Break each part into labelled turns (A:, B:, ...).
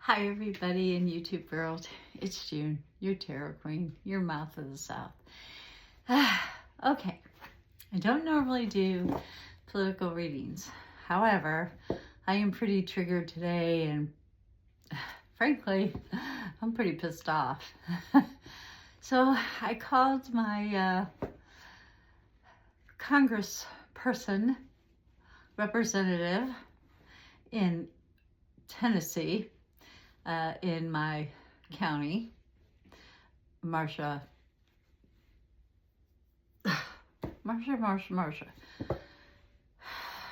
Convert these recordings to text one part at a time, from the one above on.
A: Hi everybody in YouTube world. It's June, your tarot queen, your mouth of the South. Okay, I don't normally do political readings. However, I am pretty triggered today and frankly, I'm pretty pissed off. So I called my congressperson, representative in Tennessee, in my county, Marsha.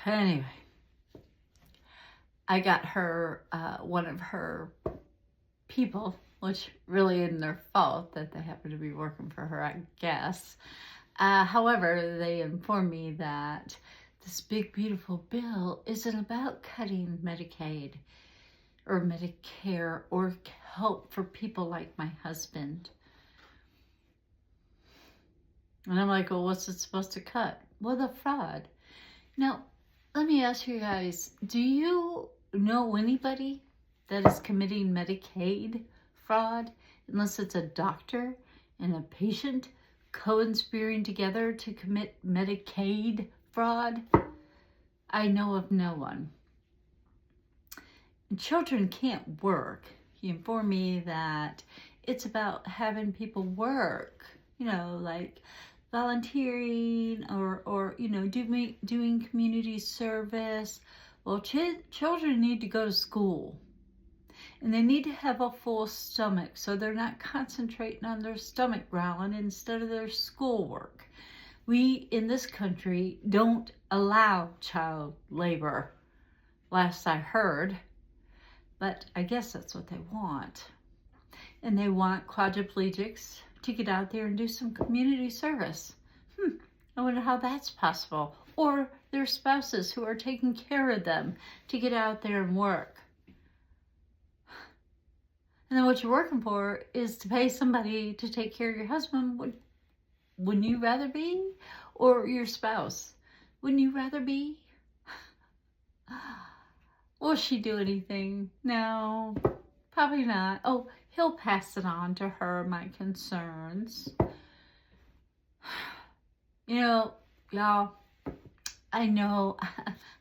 A: Anyway, I got her, one of her people, which really isn't their fault that they happen to be working for her, I guess. However, they informed me that this big, beautiful bill isn't about cutting Medicaid or Medicare or help for people like my husband. And I'm like, well, what's it supposed to cut? Well, the fraud. Now, let me ask you guys, do you know anybody that is committing Medicaid fraud, unless it's a doctor and a patient conspiring together to commit Medicaid fraud? I know of no one. Children can't work. He informed me that it's about having people work, like volunteering or doing community service. Well, children need to go to school and they need to have a full stomach so they're not concentrating on their stomach growling instead of their schoolwork. We in this country don't allow child labor, last I heard. But I guess that's what they want. And they want quadriplegics to get out there and do some community service. I wonder how that's possible. Or their spouses who are taking care of them to get out there and work. And then what you're working for is to pay somebody to take care of your husband. Wouldn't you rather be? Or your spouse? Wouldn't you rather be? Will she do anything? No, probably not. Oh, he'll pass it on to her, my concerns. Y'all, I know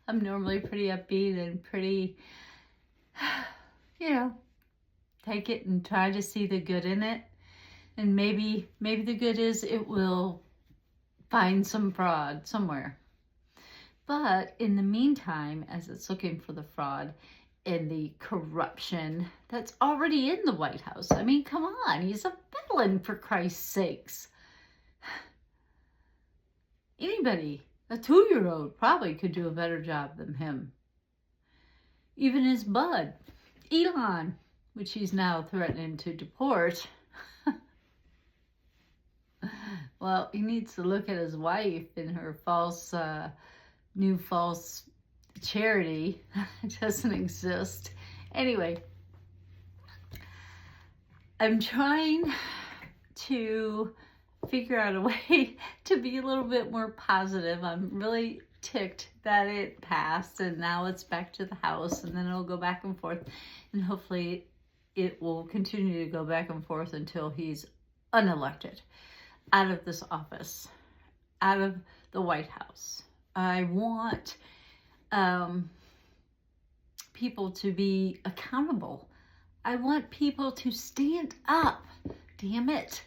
A: I'm normally pretty upbeat and pretty, take it and try to see the good in it. And maybe the good is it will find some fraud somewhere. But in the meantime, as it's looking for the fraud and the corruption that's already in the White House. I mean, come on, he's a felon, for Christ's sakes. Anybody, a 2-year-old, probably could do a better job than him. Even his bud, Elon, which he's now threatening to deport. Well, he needs to look at his wife and her new false charity. It doesn't exist. Anyway, I'm trying to figure out a way to be a little bit more positive. I'm really ticked that it passed and now it's back to the House and then it'll go back and forth and hopefully it will continue to go back and forth until he's unelected out of this office, out of the White House. I want people to be accountable. I want people to stand up. Damn it.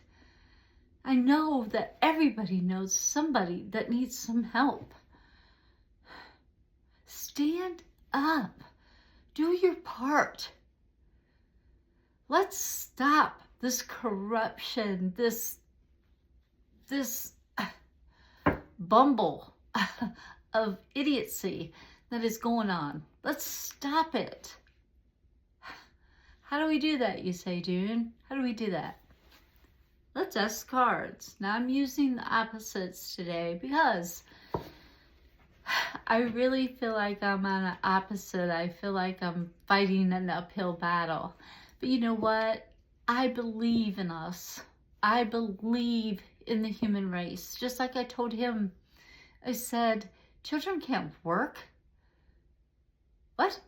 A: I know that everybody knows somebody that needs some help. Stand up. Do your part. Let's stop this corruption, this bumble of idiocy that is going on. Let's stop it. How do we do that, you say, June? How do we do that? Let's ask cards. Now I'm using the opposites today because I really feel like I'm on an opposite. I feel like I'm fighting an uphill battle. But you know what? I believe in us. I believe in the human race. Just like I told him, I said, children can't work. What?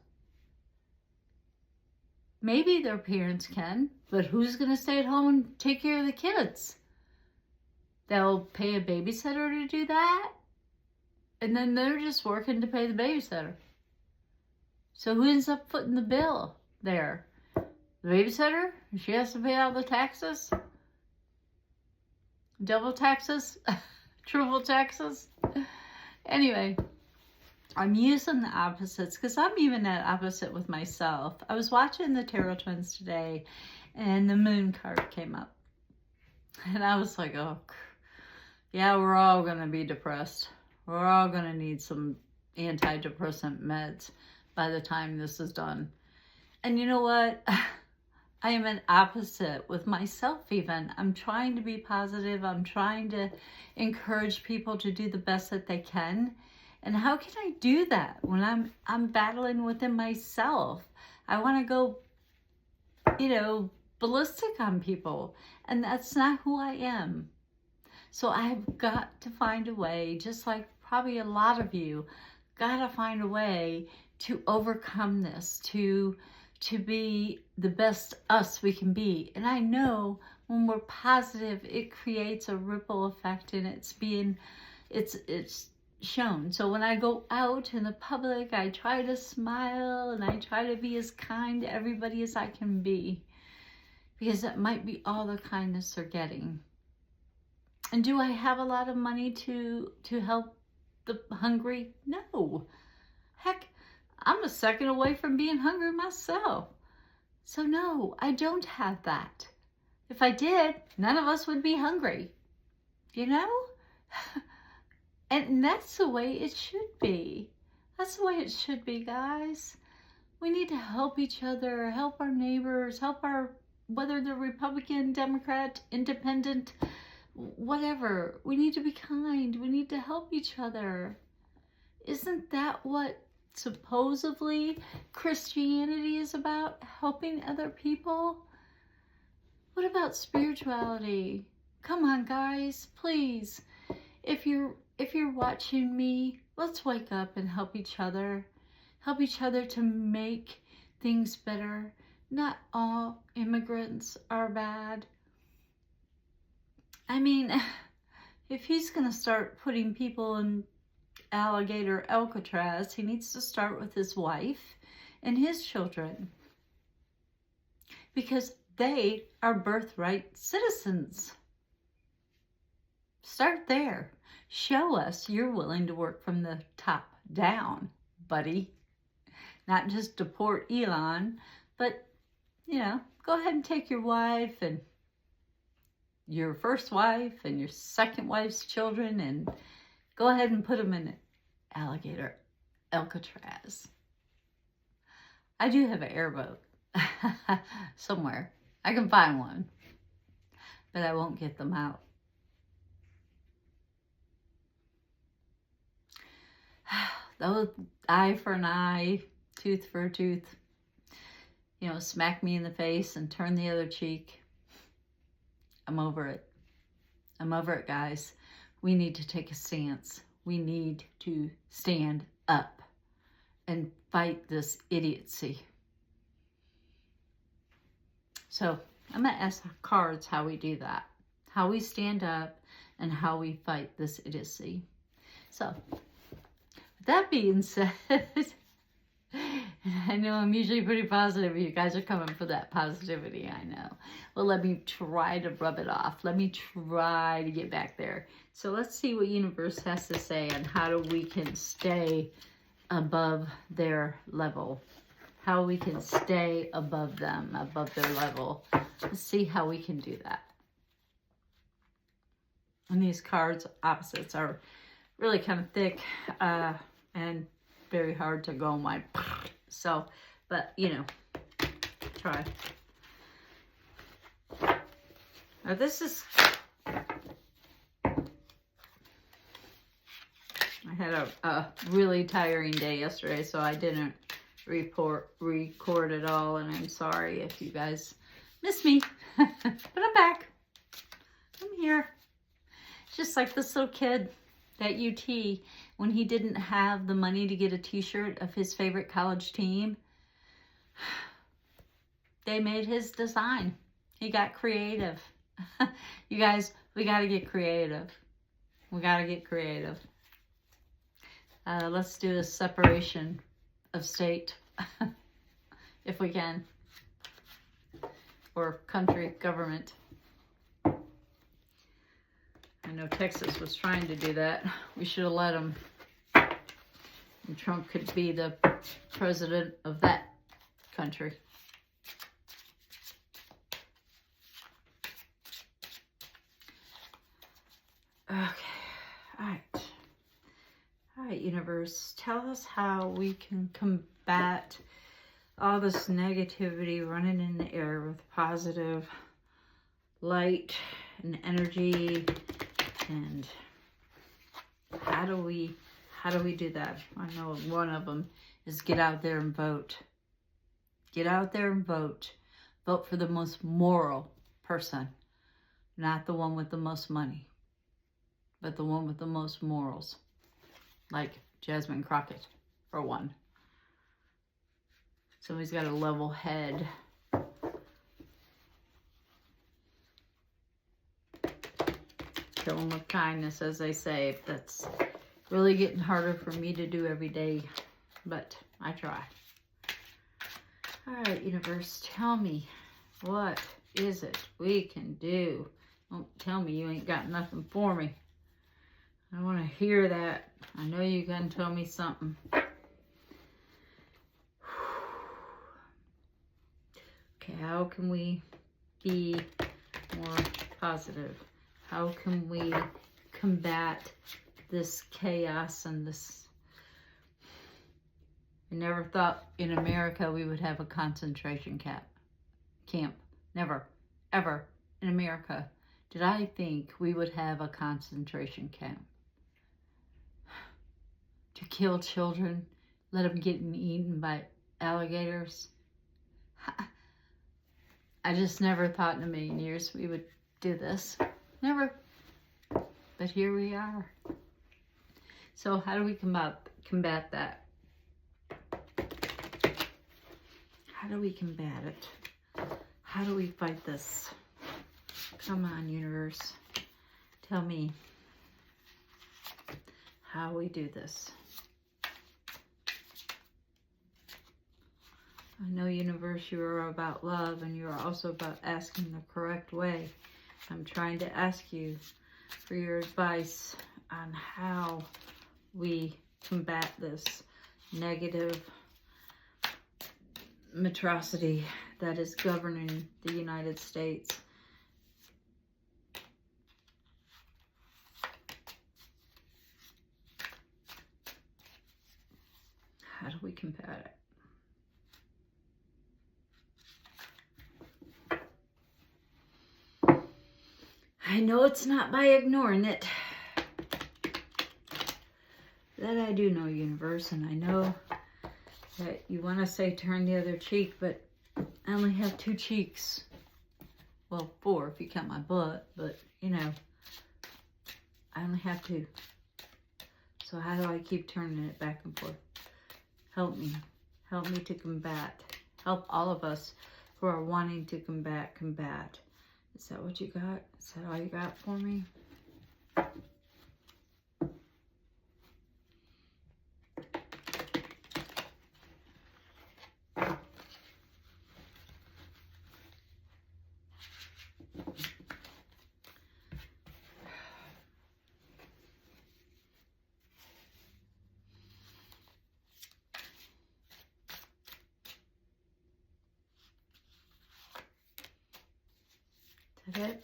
A: Maybe their parents can, but who's going to stay at home and take care of the kids? They'll pay a babysitter to do that, and then they're just working to pay the babysitter. So who ends up footing the bill there? The babysitter? She has to pay all the taxes? Double taxes? Triple taxes? Anyway, I'm using the opposites because I'm even at opposite with myself. I was watching the Tarot Twins today and the Moon card came up. And I was like, oh, yeah, we're all going to be depressed. We're all going to need some antidepressant meds by the time this is done. And you know what? I am an opposite with myself even. I'm trying to be positive. I'm trying to encourage people to do the best that they can. And how can I do that when I'm battling within myself? I want to go, ballistic on people. And that's not who I am. So I've got to find a way, just like probably a lot of you, got to find a way to overcome this, to be the best us we can be. And I know when we're positive, it creates a ripple effect, and it's shown. So when I go out in the public, I try to smile and I try to be as kind to everybody as I can be, because that might be all the kindness they're getting. And do I have a lot of money to help the hungry? No. Heck, I'm a second away from being hungry myself. So no, I don't have that. If I did, none of us would be hungry. And that's the way it should be. That's the way it should be, guys. We need to help each other, help our neighbors, whether they're Republican, Democrat, Independent, whatever. We need to be kind. We need to help each other. Isn't that what supposedly Christianity is about? Helping other people? What about spirituality? Come on, guys, please. If you're watching me, let's wake up and help each other. Help each other to make things better. Not all immigrants are bad. I mean, if he's going to start putting people in alligator Alcatraz, he needs to start with his wife and his children, because they are birthright citizens. Start there. Show us you're willing to work from the top down, buddy. Not just deport Elon, but, go ahead and take your wife and your first wife and your second wife's children and go ahead and put them in alligator Alcatraz. I do have an airboat somewhere. I can find one, but I won't get them out. Those eye for an eye, tooth for a tooth, smack me in the face and turn the other cheek. I'm over it. I'm over it, guys. We need to take a stance. We need to stand up and fight this idiocy. So I'm going to ask the cards how we do that, how we stand up, and how we fight this idiocy. So with that being said, I know I'm usually pretty positive. You guys are coming for that positivity, I know. Well, let me try to rub it off. Let me try to get back there. So let's see what universe has to say on how we can stay above their level. How we can stay above them, above their level. Let's see how we can do that. And these cards, opposites, are really kind of thick and very hard to go on my... So, but, try. Now this is... I had a really tiring day yesterday, so I didn't record it all, and I'm sorry if you guys missed me. But I'm back. I'm here. It's just like this little kid at UT, when he didn't have the money to get a t-shirt of his favorite college team. they made his design. He got creative. You guys, we got to get creative. We got to get creative. Let's do a separation of state, if we can, or country, government. I know Texas was trying to do that. We should have let him. And Trump could be the president of that country. Okay. All right, universe. Tell us how we can combat all this negativity running in the air with positive light and energy. And how do we do that? I know one of them is get out there and vote. Get out there and vote. Vote for the most moral person, not the one with the most money, but the one with the most morals, like Jasmine Crockett, for one. Somebody's got a level head. Kill them with kindness, as they say. That's really getting harder for me to do every day, but I try. All right, universe, tell me, what is it we can do? Don't tell me you ain't got nothing for me. I want to hear that. I know you're going to tell me something. Okay, how can we be more positive? How can we combat this chaos and this? I never thought in America we would have a concentration camp. Never, ever in America did I think we would have a concentration camp. To kill children, let them get eaten by alligators. I just never thought in a million years we would do this. Never. But here we are. So how do we combat that? How do we combat it? How do we fight this? Come on, universe. Tell me how we do this. I know, universe, you are about love, and you are also about asking the correct way. I'm trying to ask you for your advice on how we combat this negative atrocity that is governing the United States. How do we combat it? I know it's not by ignoring it. That I do know, universe, and I know that you want to say turn the other cheek, but I only have 2 cheeks. Well, 4 if you count my butt, but you know, I only have 2. So how do I keep turning it back and forth? Help me. Help me to combat. Help all of us who are wanting to combat. Is that what you got? Is that all you got for me? Is that it?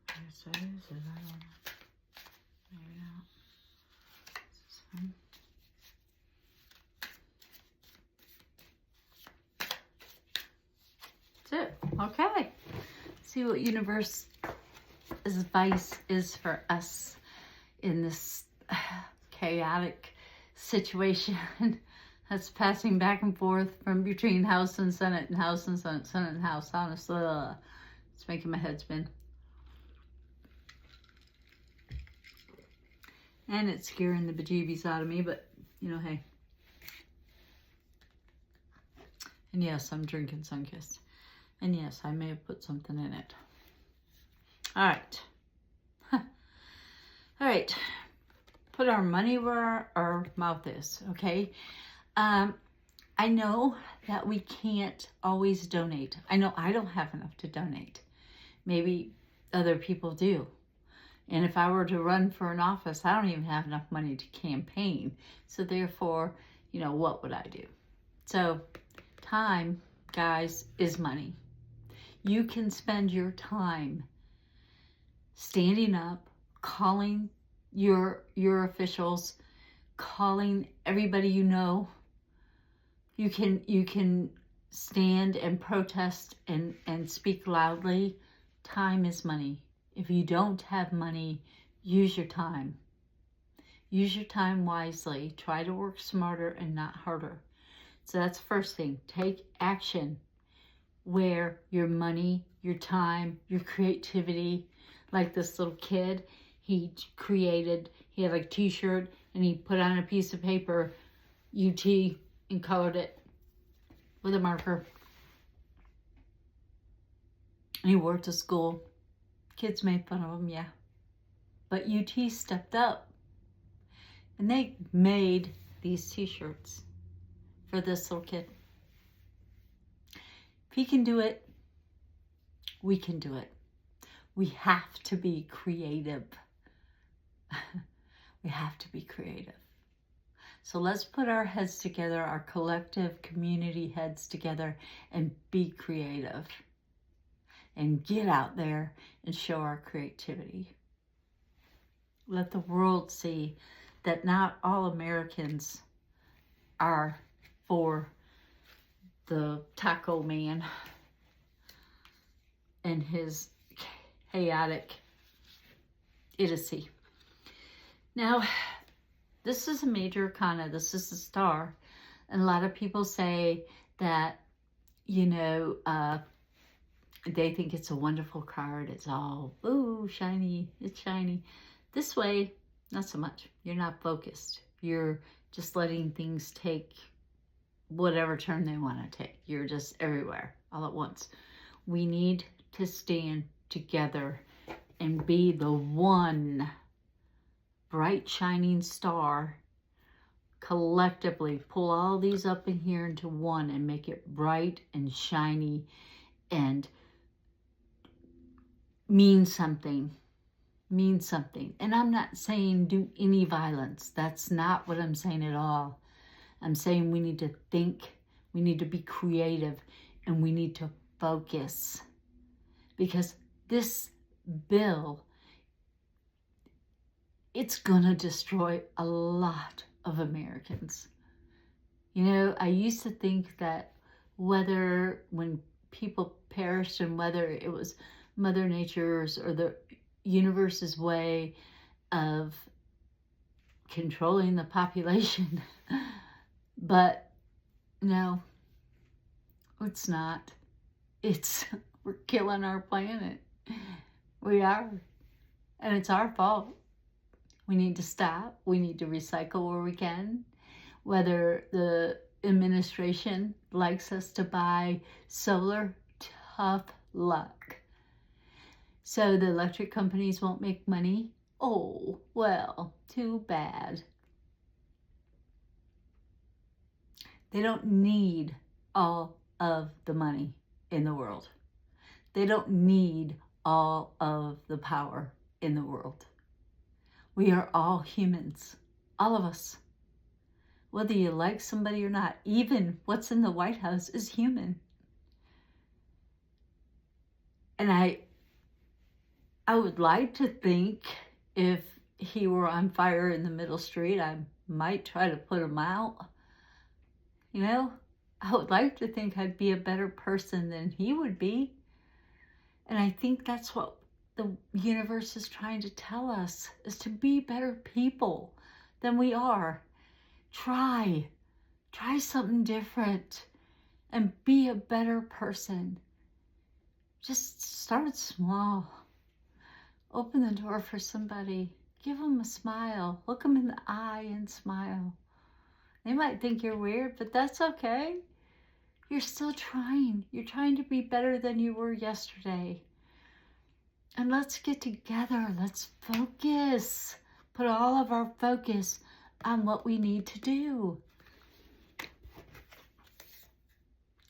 A: Yes, that is it. I don't know. Maybe not. This one. That's it. Okay. See what universe's advice is for us in this chaotic situation that's passing back and forth from between House and Senate and House and Senate, Senate and House. Honestly, it's making my head spin. And it's scaring the bejeebies out of me, but, you know, hey. And yes, I'm drinking Sunkist. And yes, I may have put something in it. All right. All right. Put our money where our mouth is, okay? I know that we can't always donate. I know I don't have enough to donate. Maybe other people do. And if I were to run for an office, I don't even have enough money to campaign. So therefore, what would I do? So time, guys, is money. You can spend your time standing up, calling your officials, calling everybody you know. You can stand and protest and speak loudly. Time is money. If you don't have money, use your time. Use your time wisely. Try to work smarter and not harder. So that's the first thing. Take action where your money, your time, your creativity, like this little kid, he had like a t-shirt and he put on a piece of paper, UT, and colored it with a marker. And he wore it to school. Kids made fun of him, yeah. But UT stepped up and they made these t-shirts for this little kid. If he can do it, we can do it. We have to be creative. We have to be creative. So let's put our heads together, our collective community heads together, and be creative. And get out there and show our creativity. Let the world see that not all Americans are for the taco man and his chaotic idiocy. Now, this is a major arcana. This is the star. And a lot of people say that, they think it's a wonderful card. It's all, ooh, shiny. It's shiny. This way, not so much. You're not focused. You're just letting things take whatever turn they want to take. You're just everywhere all at once. We need to stand together and be the one bright shining star. Collectively pull all these up in here into one and make it bright and shiny and mean something. And I'm not saying do any violence. That's not what I'm saying at all. I'm saying we need to think, we need to be creative, and we need to focus. Because this bill, it's gonna destroy a lot of Americans. I used to think that when people perished and whether it was Mother Nature's or the universe's way of controlling the population. But no, it's not. We're killing our planet. We are. And it's our fault. We need to stop. We need to recycle where we can. Whether the administration likes us to buy solar, tough luck. So the electric companies won't make money? Oh, well, too bad. They don't need all of the money in the world. They don't need all of the power in the world. We are all humans, all of us. Whether you like somebody or not, even what's in the White House is human. And I would like to think if he were on fire in the middle street, I might try to put him out. I would like to think I'd be a better person than he would be. And I think that's what the universe is trying to tell us, is to be better people than we are. Try something different and be a better person. Just start small. Open the door for somebody. Give them a smile. Look them in the eye and smile. They might think you're weird, but that's okay. You're still trying. You're trying to be better than you were yesterday. And let's get together. Let's focus. Put all of our focus on what we need to do.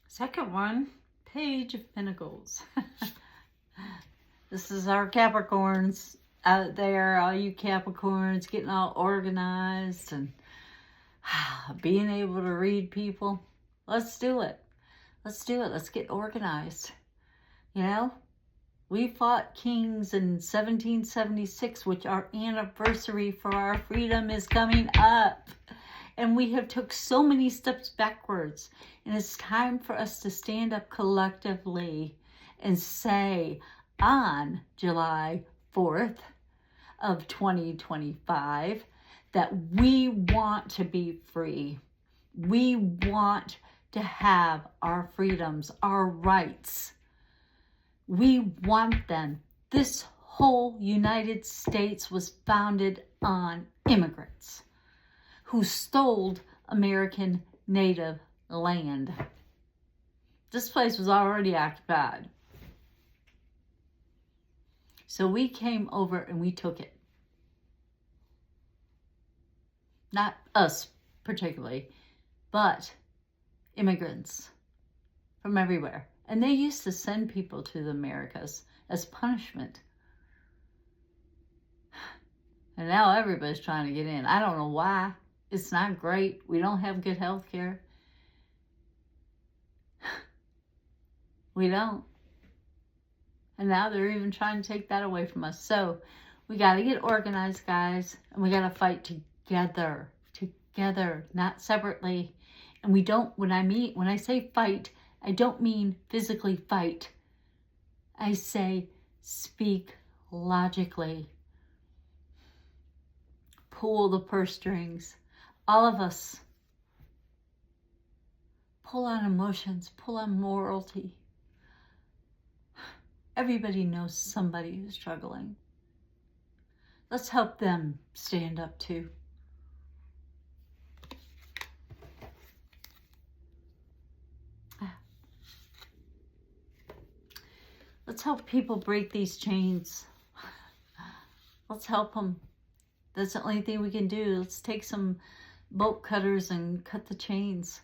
A: Second one, Page of Pentacles. This is our Capricorns out there, all you Capricorns getting all organized and being able to read people. Let's do it. Let's do it. Let's get organized. You know, we fought kings in 1776, which our anniversary for our freedom is coming up. And we have took so many steps backwards. And it's time for us to stand up collectively and say on July 4th of 2025 that we want to be free. We want to have our freedoms, our rights. We want them. This whole United States was founded on immigrants who stole American native land. This place was already occupied. So we came over and we took it. Not us particularly, but immigrants from everywhere. And they used to send people to the Americas as punishment. And now everybody's trying to get in. I don't know why. It's not great. We don't have good health care. We don't. And now they're even trying to take that away from us. So we got to get organized, guys. And we got to fight together. Together, not separately. And we don't, when I say fight, I don't mean physically fight. I say speak logically. Pull the purse strings. All of us. Pull on emotions. Pull on morality. Everybody knows somebody who's struggling. Let's help them stand up too. Let's help people break these chains. Let's help them. That's the only thing we can do. Let's take some bolt cutters and cut the chains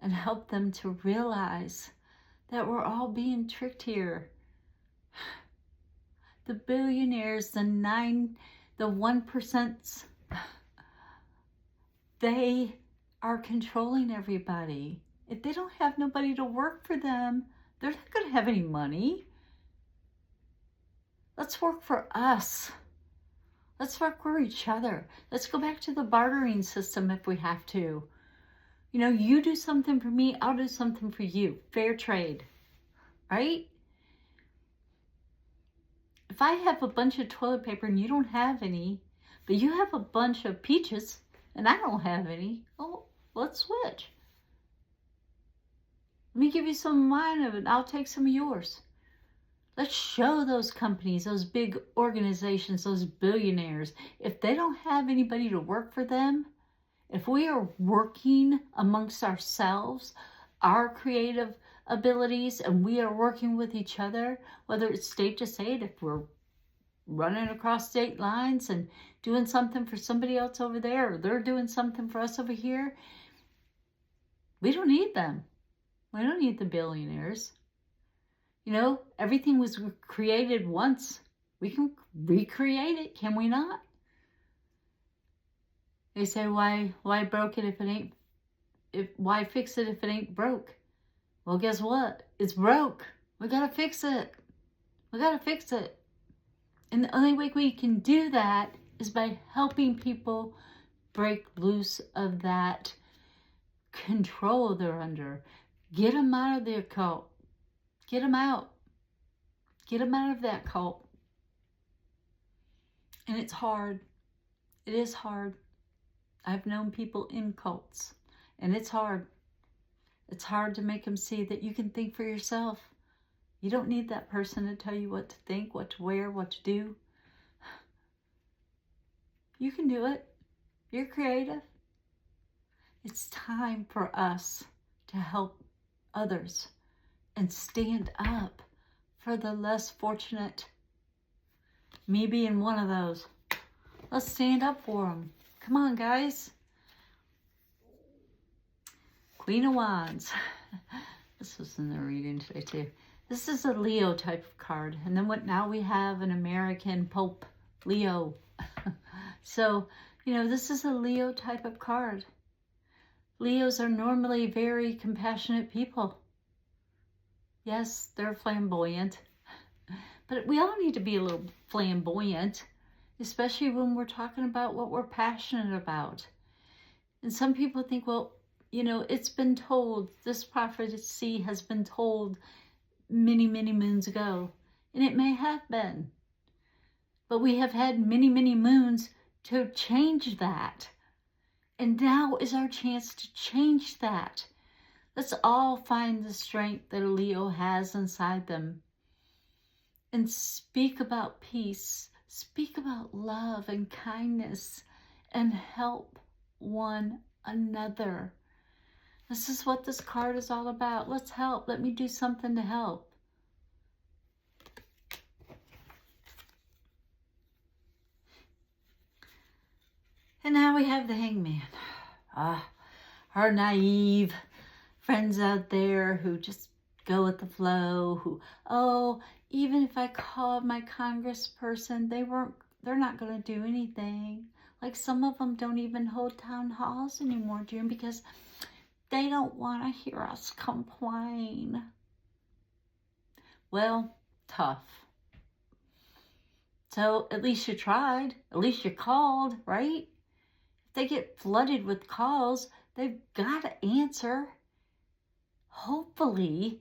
A: and help them to realize that we're all being tricked here. The billionaires, the 1%, they are controlling everybody. If they don't have nobody to work for them, they're not going to have any money. Let's work for us. Let's work for each other. Let's go back to the bartering system if we have to. You know, you do something for me, I'll do something for you. Fair trade, right? If I have a bunch of toilet paper and you don't have any, but you have a bunch of peaches and I don't have any, oh, let's switch. Let me give you some of mine and I'll take some of yours. Let's show those companies, those big organizations, those billionaires, if they don't have anybody to work for them, if we are working amongst ourselves, our creative abilities, and we are working with each other, whether it's state to state, if we're running across state lines and doing something for somebody else over there, or they're doing something for us over here, we don't need them. We don't need the billionaires. You know, everything was created once. We can recreate it, can we not? They say, why broke it if it ain't, why fix it if it ain't broke? Well, guess what? It's broke. We gotta fix it. We gotta fix it. And the only way we can do that is by helping people break loose of that control they're under. Get them out of their cult. Get them out. Get them out of that cult. And it's hard. It is hard. I've known people in cults, and it's hard. It's hard to make them see that you can think for yourself. You don't need that person to tell you what to think, what to wear, what to do. You can do it. You're creative. It's time for us to help others and stand up for the less fortunate. Me being one of those. Let's stand up for them. Come on, guys. Queen of Wands. This was in the reading today, too. This is a Leo type of card. And then now we have an American Pope, Leo. So, this is a Leo type of card. Leos are normally very compassionate people. Yes, they're flamboyant. But we all need to be a little flamboyant, especially when we're talking about what we're passionate about. And some people think, well, it's been told, this prophecy has been told many, many moons ago. And it may have been. But we have had many, many moons to change that. And now is our chance to change that. Let's all find the strength that a Leo has inside them. And speak about peace. Speak about love and kindness. And help one another. This is what this card is all about. Let's help. Let me do something to help. And now we have the Hangman. Our naive friends out there who just go with the flow, who, even if I called my congressperson, they're not going to do anything. Like some of them don't even hold town halls anymore, June, because they don't want to hear us complain. Well, tough. So at least you tried. At least you called, right? If they get flooded with calls, they've got to answer. Hopefully,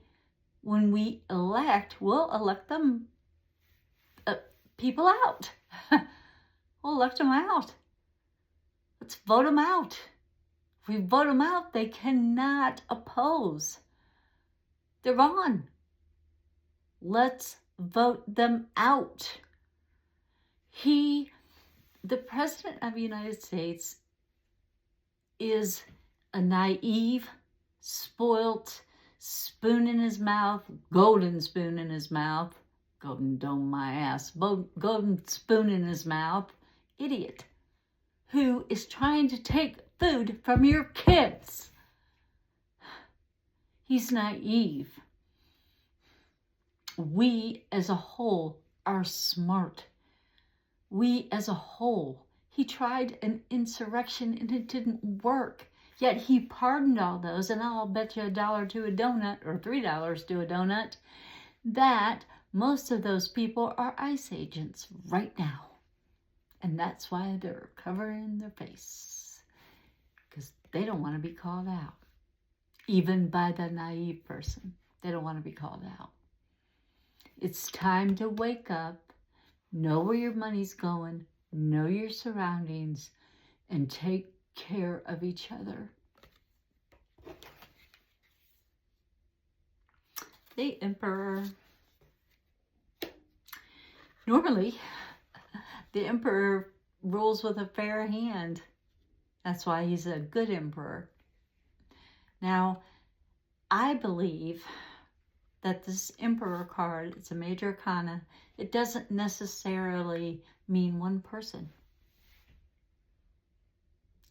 A: when we elect, we'll elect them people out. We'll elect them out. Let's vote them out. If we vote them out, they cannot oppose. They're gone. Let's vote them out. The President of the United States, is a naive, spoilt, spoon in his mouth, golden spoon in his mouth, golden dome my ass, golden spoon in his mouth, idiot, who is trying to take food from your kids. He's naive. We as a whole are smart. We as a whole. He tried an insurrection and it didn't work. Yet he pardoned all those, and I'll bet you $1 to a donut, or $3 to a donut, that most of those people are ICE agents right now. And that's why they're covering their face. Because they don't want to be called out. Even by the naive person. They don't want to be called out. It's time to wake up, know where your money's going, know your surroundings, and take care of each other. The Emperor. Normally, the Emperor rules with a fair hand. That's why he's a good Emperor. Now, I believe that this Emperor card, it's a major arcana, it doesn't necessarily mean one person.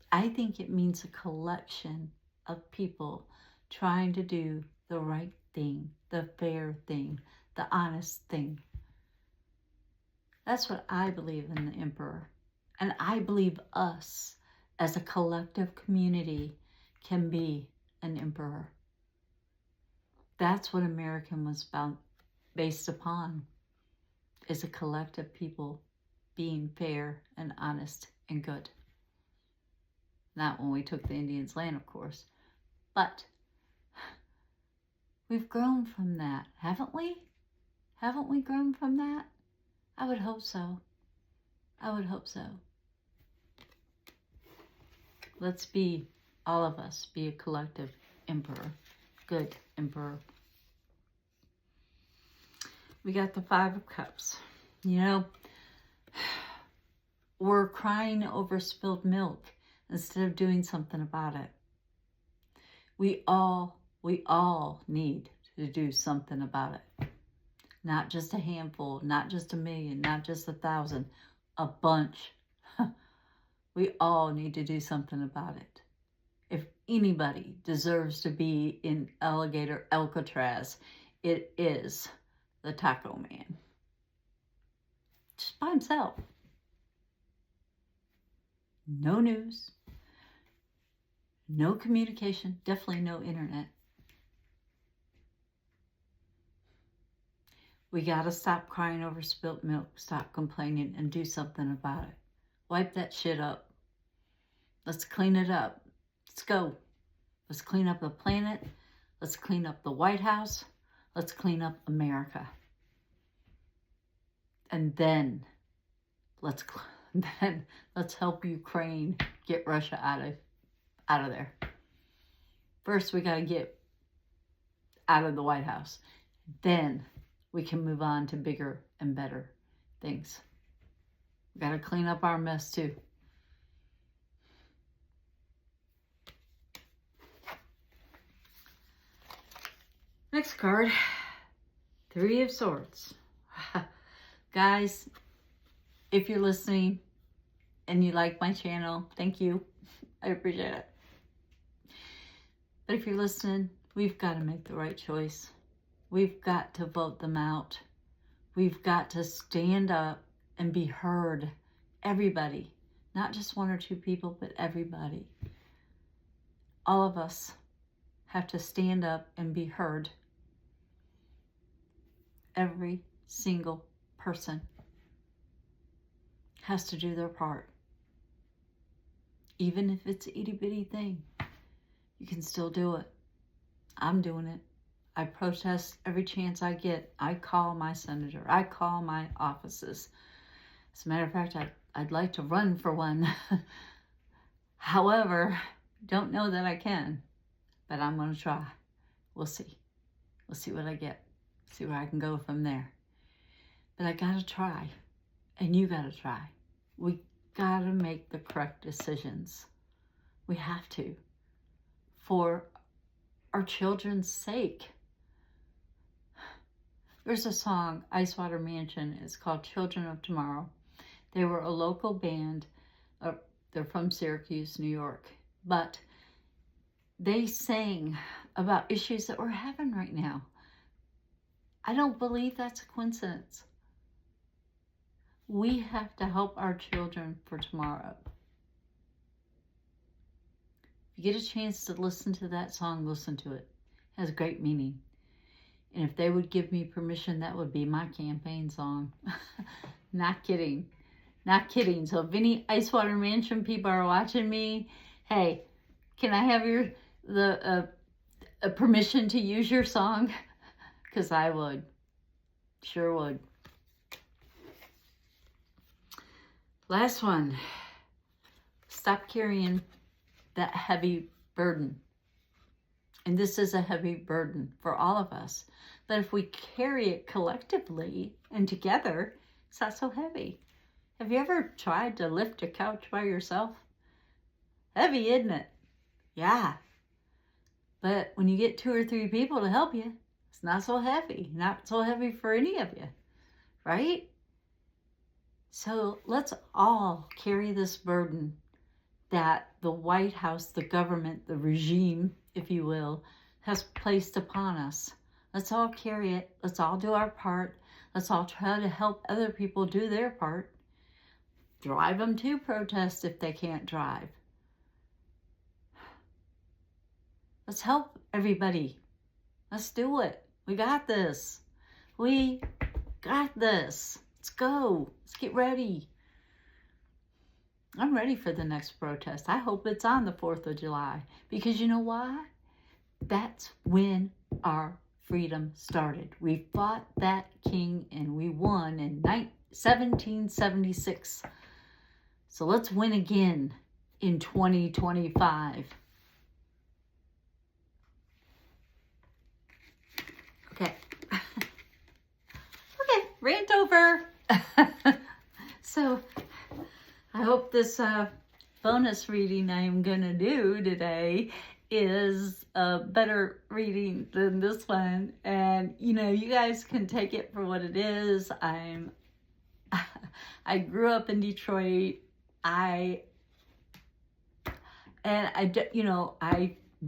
A: I think it means a collection of people trying to do the right thing, the fair thing, the honest thing. That's what I believe in the Emperor. And I believe us as a collective community can be an Emperor. That's what American was based upon, is a collective people being fair and honest and good. Not when we took the Indians' land, of course. But we've grown from that, haven't we? Haven't we grown from that? I would hope so. I would hope so. Let's be, all of us, be a collective Emperor. Good Emperor. We got the Five of Cups. We're crying over spilled milk instead of doing something about it. We all We all need to do something about it. Not just a handful, not just 1 million, not just 1,000, a bunch. We all need to do something about it. If anybody deserves to be in alligator Alcatraz, it is the Taco Man. Just by himself. No news. No communication. Definitely no internet. We gotta stop crying over spilt milk. Stop complaining and do something about it. Wipe that shit up. Let's clean it up. Let's go. Let's clean up the planet. Let's clean up the White House. Let's clean up America. And then let's help Ukraine get Russia out of there. First, we got to get out of the White House. Then we can move on to bigger and better things. We got to clean up our mess too. Next card, 3 of Swords. Guys, if you're listening and you like my channel, thank you. I appreciate it. But if you're listening, we've got to make the right choice. We've got to vote them out. We've got to stand up and be heard. Everybody, not just 1 or 2 people, but everybody. All of us have to stand up and be heard. Every single person has to do their part. Even if it's an itty bitty thing, you can still do it. I'm doing it. I protest every chance I get. I call my senator. I call my offices. As a matter of fact, I'd like to run for one. However, don't know that I can, but I'm going to try. We'll see. We'll see what I get. See where I can go from there. But I got to try. And you got to try. We got to make the correct decisions. We have to. For our children's sake. There's a song, Icewater Mansion. It's called Children of Tomorrow. They were a local band. They're from Syracuse, New York. But they sang about issues that we're having right now. I don't believe that's a coincidence. We have to help our children for tomorrow. If you get a chance to listen to that song, listen to it. It has great meaning. And if they would give me permission, that would be my campaign song. Not kidding. Not kidding. So if any Icewater Mansion people are watching me, hey, can I have the permission to use your song? Because I would. Sure would. Last one. Stop carrying that heavy burden. And this is a heavy burden for all of us. But if we carry it collectively and together, it's not so heavy. Have you ever tried to lift a couch by yourself? Heavy, isn't it? Yeah. But when you get 2 or 3 people to help you, it's not so heavy. Not so heavy for any of you. Right? So let's all carry this burden that the White House, the government, the regime, if you will, has placed upon us. Let's all carry it. Let's all do our part. Let's all try to help other people do their part. Drive them to protest if they can't drive. Let's help everybody. Let's do it. We got this. We got this. Let's go. Let's get ready. I'm ready for the next protest. I hope it's on the 4th of July. Because you know why? That's when our freedom started. We fought that king and we won in 1776. So let's win again in 2025. Okay. Okay, rant over. So I hope this bonus reading I'm going to do today is a better reading than this one. And, you know, you guys can take it for what it is. I grew up in Detroit. I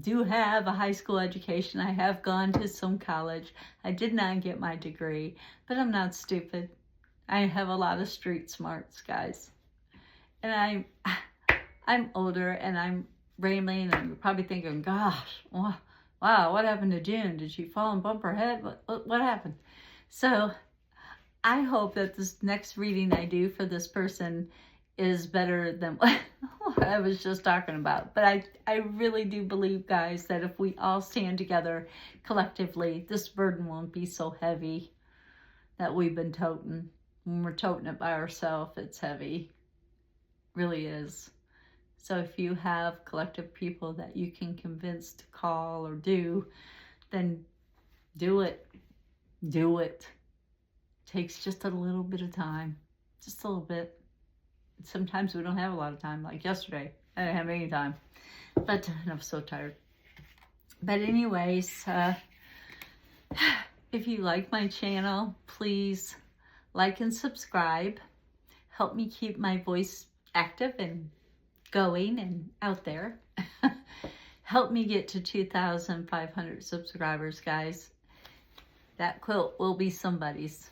A: do have a high school education. I have gone to some college. I did not get my degree, but I'm not stupid. I have a lot of street smarts, guys. And I'm older and I'm rambling, and you're probably thinking, gosh, wow, what happened to June? Did she fall and bump her head? What happened? So I hope that this next reading I do for this person is better than what I was just talking about. But I really do believe, guys, that if we all stand together collectively, this burden won't be so heavy that we've been toting. When we're toting it by ourselves, it's heavy. It really is. So if you have collective people that you can convince to call or do, then do it. Do it. Takes just a little bit of time. Just a little bit. Sometimes we don't have a lot of time. Like yesterday, I didn't have any time. But I'm so tired. But anyways, if you like my channel, please like and subscribe. Help me keep my voice active and going and out there. Help me get to 2,500 subscribers, guys. That quilt will be somebody's.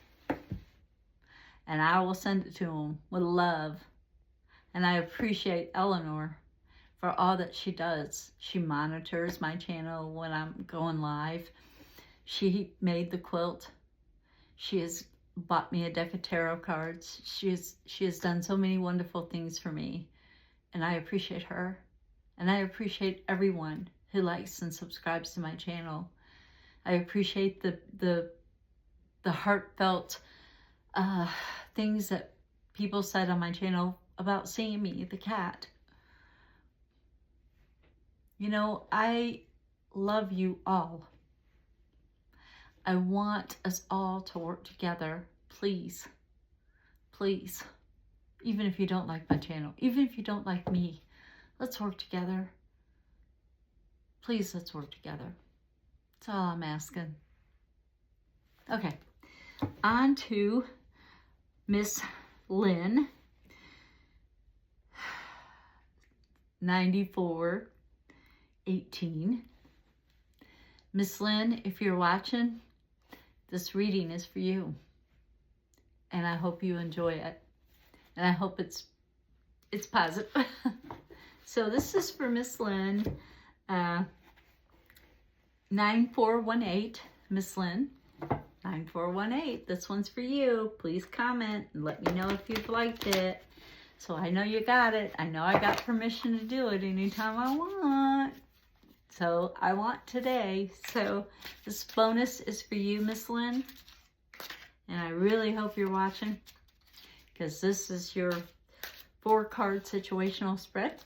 A: And I will send it to them with love. And I appreciate Eleanor for all that she does. She monitors my channel when I'm going live. She made the quilt. She has bought me a deck of tarot cards. She has done so many wonderful things for me. And I appreciate her. And I appreciate everyone who likes and subscribes to my channel. I appreciate the heartfelt things that people said on my channel about seeing me, the cat. You know, I love you all. I want us all to work together. Please. Please. Even if you don't like my channel, even if you don't like me, let's work together. Please, let's work together. That's all I'm asking. Okay, on to Miss Lynn, 9418. Miss Lynn, if you're watching, this reading is for you. And I hope you enjoy it. And I hope it's positive. So this is for Miss Lynn, 9418. Miss Lynn, 9418. This one's for you. Please comment and let me know if you've liked it. So I know you got it. I know I got permission to do it anytime I want. So I want today. So this bonus is for you, Miss Lynn. And I really hope you're watching, because this is your 4-card situational spread.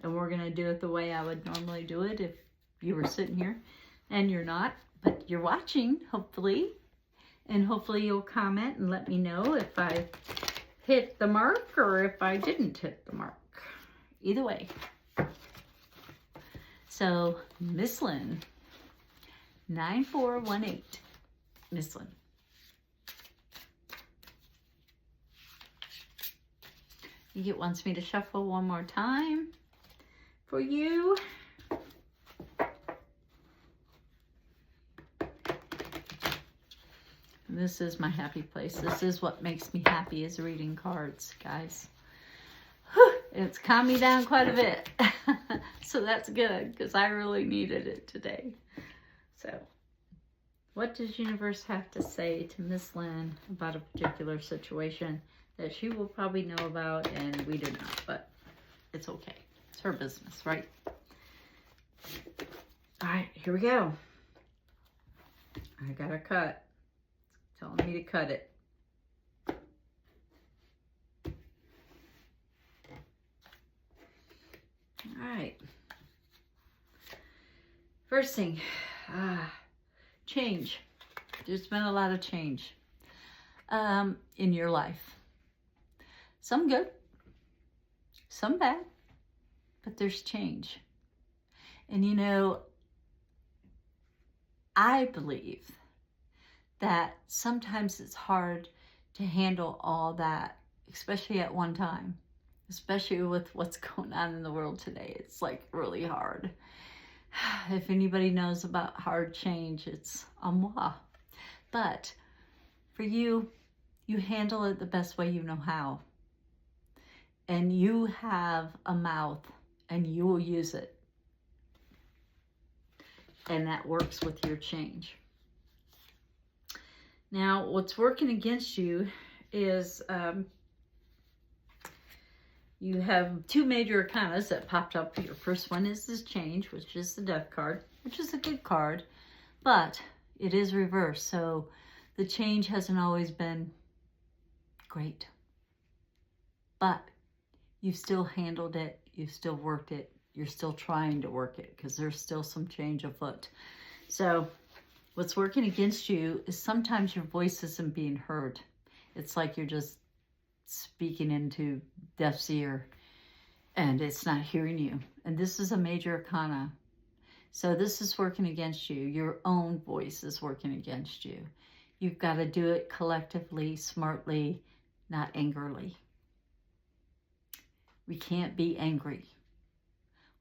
A: And we're going to do it the way I would normally do it if you were sitting here. And you're not, but you're watching, hopefully. And hopefully you'll comment and let me know if I hit the mark or if I didn't hit the mark. Either way. So, Miss Lynn, 9418. Miss Lynn. It wants me to shuffle one more time for you. This is my happy place. This is what makes me happy, is reading cards, guys. Whew, it's calmed me down quite a bit. So that's good, because I really needed it today. So, what does universe have to say to Miss Lynn about a particular situation that she will probably know about and we do not, but it's okay. It's her business, right? All right, here we go. I got a cut. It's telling me to cut it. All right. First thing, change. There's been a lot of change in your life. Some good, some bad, but there's change. And you know, I believe that sometimes it's hard to handle all that, especially at one time, especially with what's going on in the world today. It's like really hard. If anybody knows about hard change, it's moi. But for you, you handle it the best way you know how. And you have a mouth and you will use it. And that works with your change. Now, what's working against you is you have two major arcanas that popped up. Your first one is this change, which is the Death card, which is a good card, but it is reversed. So the change hasn't always been great. But you've still handled it. You've still worked it. You're still trying to work it because there's still some change afoot. So what's working against you is sometimes your voice isn't being heard. It's like you're just speaking into deaf's ear and it's not hearing you. And this is a major arcana. So this is working against you. Your own voice is working against you. You've got to do it collectively, smartly, not angrily. We can't be angry.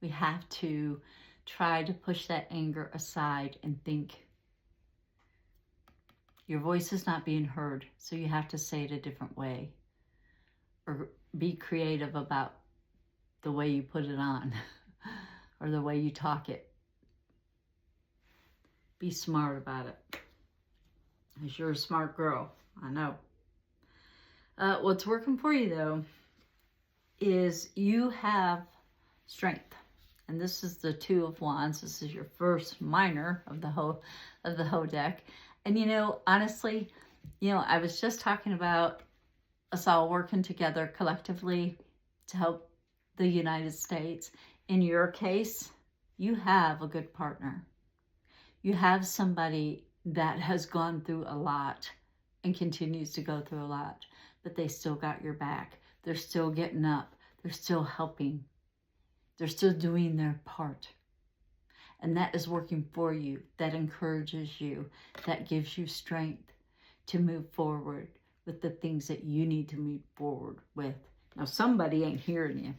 A: We have to try to push that anger aside and think. Your voice is not being heard, so you have to say it a different way. Or be creative about the way you put it on or the way you talk it. Be smart about it. Because you're a smart girl, I know. What's working for you, though, is you have strength. And this is the Two of Wands. This is your first minor of the whole deck. And you know, honestly, you know, I was just talking about us all working together collectively to help the United States. In your case, you have a good partner. You have somebody that has gone through a lot and continues to go through a lot, but they still got your back. They're still getting up. They're still helping. They're still doing their part. And that is working for you. That encourages you. That gives you strength to move forward with the things that you need to move forward with. Now, somebody ain't hearing you.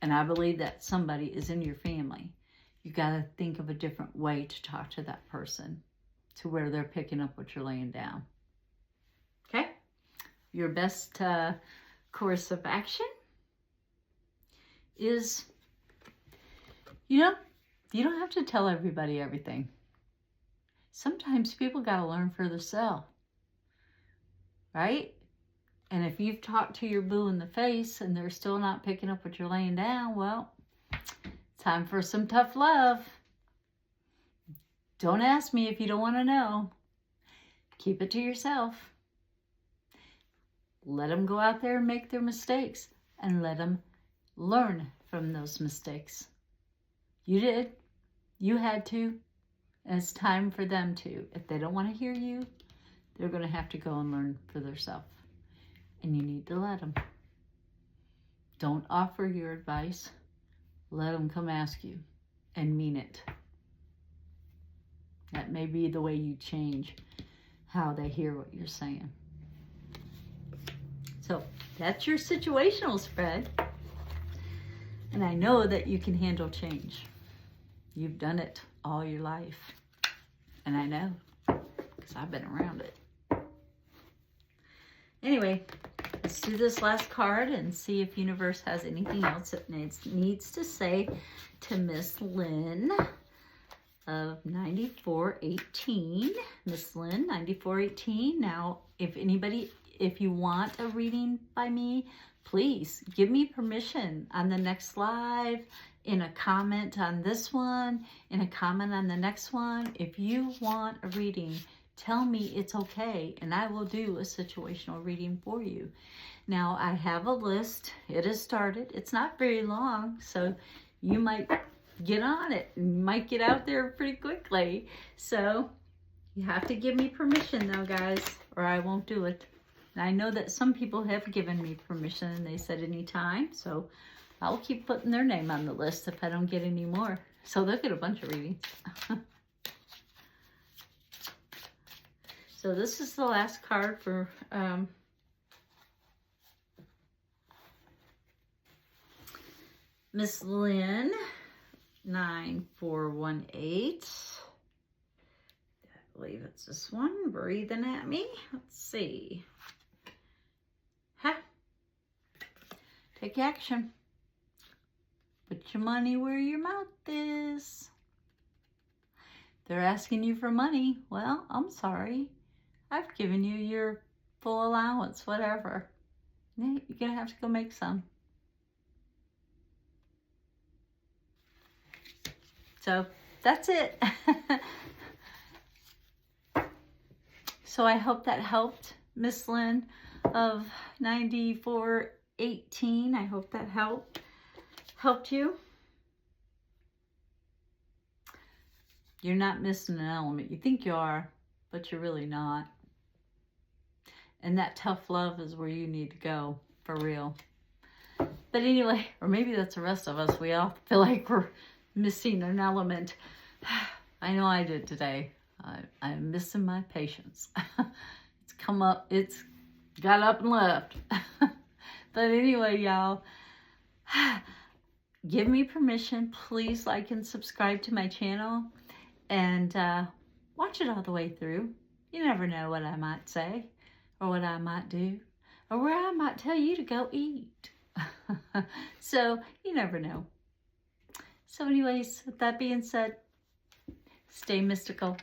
A: And I believe that somebody is in your family. You got to think of a different way to talk to that person to where they're picking up what you're laying down. Okay? Your best course of action is, you know, you don't have to tell everybody everything. Sometimes people got to learn for themselves, right? And if you've talked to your boo in the face and they're still not picking up what you're laying down, well, time for some tough love. Don't ask me if you don't want to know. Keep it to yourself. Let them go out there and make their mistakes and let them learn from those mistakes. You did. You had to. And it's time for them to. If they don't want to hear you, they're going to have to go and learn for themselves. And you need to let them. Don't offer your advice. Let them come ask you and mean it. That may be the way you change how they hear what you're saying. So that's your situational spread. And I know that you can handle change. You've done it all your life. And I know, because I've been around it. Anyway, let's do this last card and see if universe has anything else it needs to say to Miss Lynn of 9418. Miss Lynn, 9418. Now, if you want a reading by me, please give me permission on the next live, in a comment on this one, in a comment on the next one. If you want a reading, tell me it's okay, and I will do a situational reading for you. Now, I have a list. It has started. It's not very long, so you might get on it. You might get out there pretty quickly. So you have to give me permission, though, guys, or I won't do it. And I know that some people have given me permission, and they said anytime, so I'll keep putting their name on the list if I don't get any more. So they'll get a bunch of readings. So this is the last card for Miss Lynn, 9418. I believe it's this one, breathing at me. Let's see. Ha! Take action. Put your money where your mouth is. They're asking you for money. Well, I'm sorry. I've given you your full allowance, whatever. Yeah, you're going to have to go make some. So that's it. So I hope that helped, Miss Lynn of 9418. I hope that helped you. You're not missing an element. You think you are, but you're really not. And that tough love is where you need to go, for real. But anyway, or maybe that's the rest of us. We all feel like we're missing an element. I know I did today. I'm missing my patience. It's come up, it's got up and left. But anyway, y'all, give me permission. Please like and subscribe to my channel. And watch it all the way through. You never know what I might say, or what I might do, or where I might tell you to go eat. So you never know. So anyways, with that being said, stay mystical.